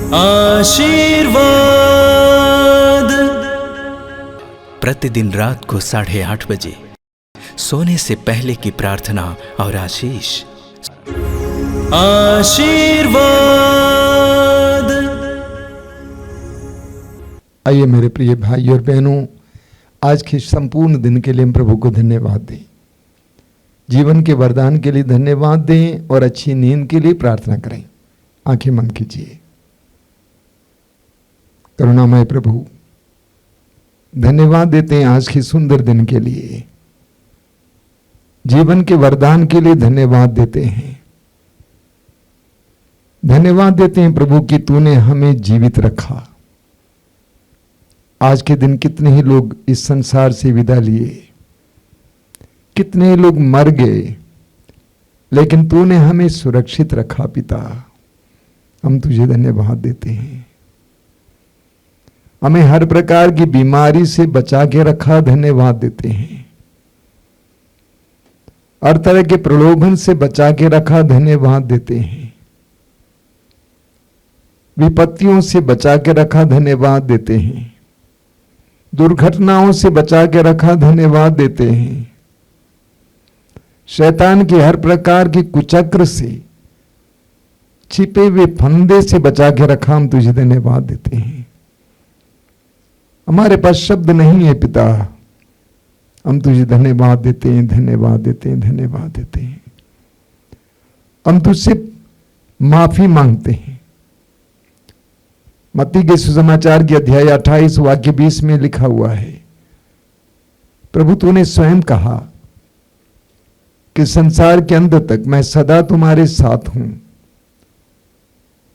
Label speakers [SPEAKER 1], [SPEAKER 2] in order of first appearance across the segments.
[SPEAKER 1] आशीर्वाद। प्रतिदिन रात को 8:30 बजे सोने से पहले की प्रार्थना और आशीष। आशीर्वाद।
[SPEAKER 2] आइए मेरे प्रिय भाई और बहनों, आज के संपूर्ण दिन के लिए हम प्रभु को धन्यवाद दें, जीवन के वरदान के लिए धन्यवाद दें और अच्छी नींद के लिए प्रार्थना करें। आंखें बंद कीजिए। करुणामय प्रभु, धन्यवाद देते हैं आज के सुंदर दिन के लिए, जीवन के वरदान के लिए धन्यवाद देते हैं। धन्यवाद देते हैं प्रभु कि तूने हमें जीवित रखा। आज के दिन कितने ही लोग इस संसार से विदा लिए, कितने ही लोग मर गए, लेकिन तूने हमें सुरक्षित रखा। पिता, हम तुझे धन्यवाद देते हैं। हमें हर प्रकार की बीमारी से बचा के रखा, धन्यवाद देते हैं। हर तरह के प्रलोभन से बचा के रखा, धन्यवाद देते हैं। विपत्तियों से बचा के रखा, धन्यवाद देते हैं। दुर्घटनाओं से बचा के रखा, धन्यवाद देते हैं। शैतान के हर प्रकार की कुचक्र से, छिपे हुए फंदे से बचा के रखा, हम तुझे धन्यवाद देते हैं। हमारे पास शब्द नहीं है पिता, हम तुझे धन्यवाद देते हैं, धन्यवाद देते हैं, धन्यवाद देते हैं। हम तुझसे माफी मांगते हैं। मत्ती के सुसमाचार के अध्याय 28 वाक्य 20 में लिखा हुआ है, प्रभु तूने स्वयं कहा कि संसार के अंत तक मैं सदा तुम्हारे साथ हूं,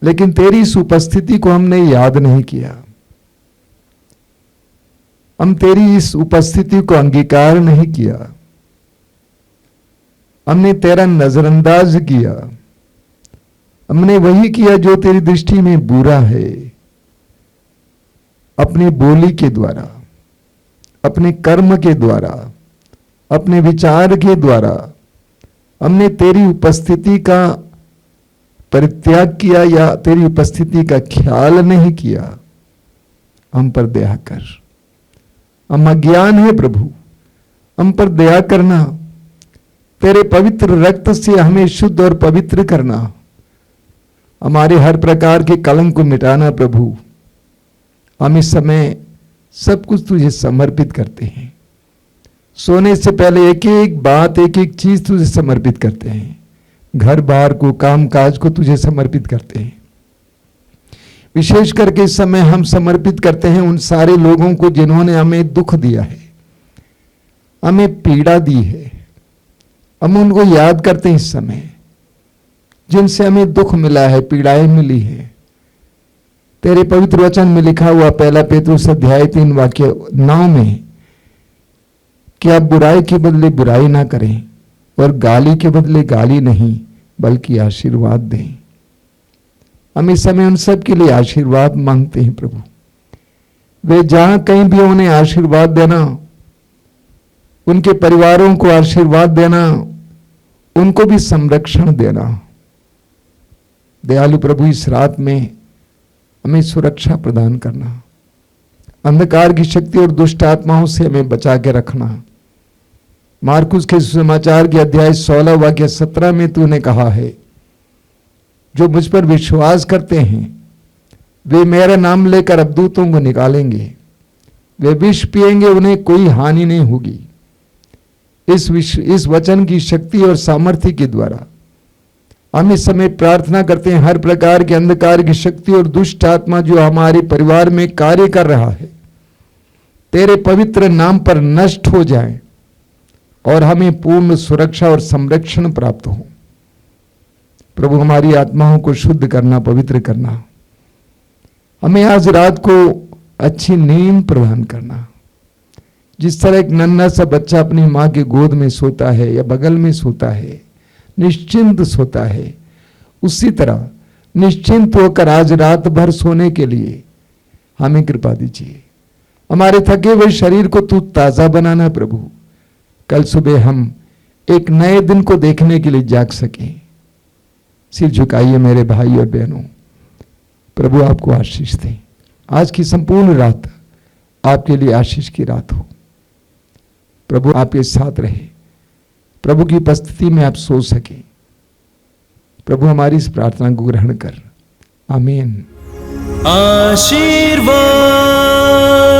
[SPEAKER 2] लेकिन तेरी इस उपस्थिति को हमने याद नहीं किया। हम तेरी इस उपस्थिति को अंगीकार नहीं किया, हमने तेरा नजरअंदाज किया। हमने वही किया जो तेरी दृष्टि में बुरा है। अपनी बोली के द्वारा, अपने कर्म के द्वारा, अपने विचार के द्वारा हमने तेरी उपस्थिति का परित्याग किया या तेरी उपस्थिति का ख्याल नहीं किया। हम पर दया कर। हम अज्ञान है प्रभु, हम पर दया करना। तेरे पवित्र रक्त से हमें शुद्ध और पवित्र करना। हमारे हर प्रकार के कलंक को मिटाना प्रभु। हम इस समय सब कुछ तुझे समर्पित करते हैं। सोने से पहले एक एक बात, एक एक चीज तुझे समर्पित करते हैं। घर बार को, काम काज को तुझे समर्पित करते हैं। विशेष करके इस समय हम समर्पित करते हैं उन सारे लोगों को जिन्होंने हमें दुख दिया है, हमें पीड़ा दी है। हम उनको याद करते हैं इस समय, जिनसे हमें दुख मिला है, पीड़ाएं मिली है। तेरे पवित्र वचन में लिखा हुआ 1 पेतरुस अध्याय 3 वाक्य 9 में कि आप बुराई के बदले बुराई ना करें और गाली के बदले गाली नहीं बल्कि आशीर्वाद दें। हम इस समय उन सब के लिए आशीर्वाद मांगते हैं प्रभु। वे जहां कहीं भी उन्हें आशीर्वाद देना, उनके परिवारों को आशीर्वाद देना, उनको भी संरक्षण देना। दयालु प्रभु, इस रात में हमें सुरक्षा प्रदान करना। अंधकार की शक्ति और दुष्ट आत्माओं से हमें बचा के रखना। मार्कुस के सुसमाचार के अध्याय 16 वाक्य 17 में तूने कहा है, जो मुझ पर विश्वास करते हैं वे मेरा नाम लेकर अबदूतों को निकालेंगे, वे विष पिएंगे, उन्हें कोई हानि नहीं होगी। इस वचन की शक्ति और सामर्थ्य के द्वारा हम इस समय प्रार्थना करते हैं, हर प्रकार के अंधकार की शक्ति और दुष्ट आत्मा जो हमारे परिवार में कार्य कर रहा है, तेरे पवित्र नाम पर नष्ट हो जाए और हमें पूर्ण सुरक्षा और संरक्षण प्राप्त हो। प्रभु, हमारी आत्माओं को शुद्ध करना, पवित्र करना। हमें आज रात को अच्छी नींद प्रदान करना। जिस तरह एक नन्हा सा बच्चा अपनी माँ के गोद में सोता है या बगल में सोता है, निश्चिंत सोता है, उसी तरह निश्चिंत होकर आज रात भर सोने के लिए हमें कृपा दीजिए। हमारे थके हुए शरीर को तू ताजा बनाना प्रभु। कल सुबह हम एक नए दिन को देखने के लिए जाग सकें। सिर झुकाइए मेरे भाई और बहनों। प्रभु आपको आशीष दे। आज की संपूर्ण रात आपके लिए आशीष की रात हो। प्रभु आपके साथ रहे। प्रभु की उपस्थिति में आप सो सके। प्रभु हमारी इस प्रार्थना को ग्रहण कर। आमीन।
[SPEAKER 1] आशीर्वाद।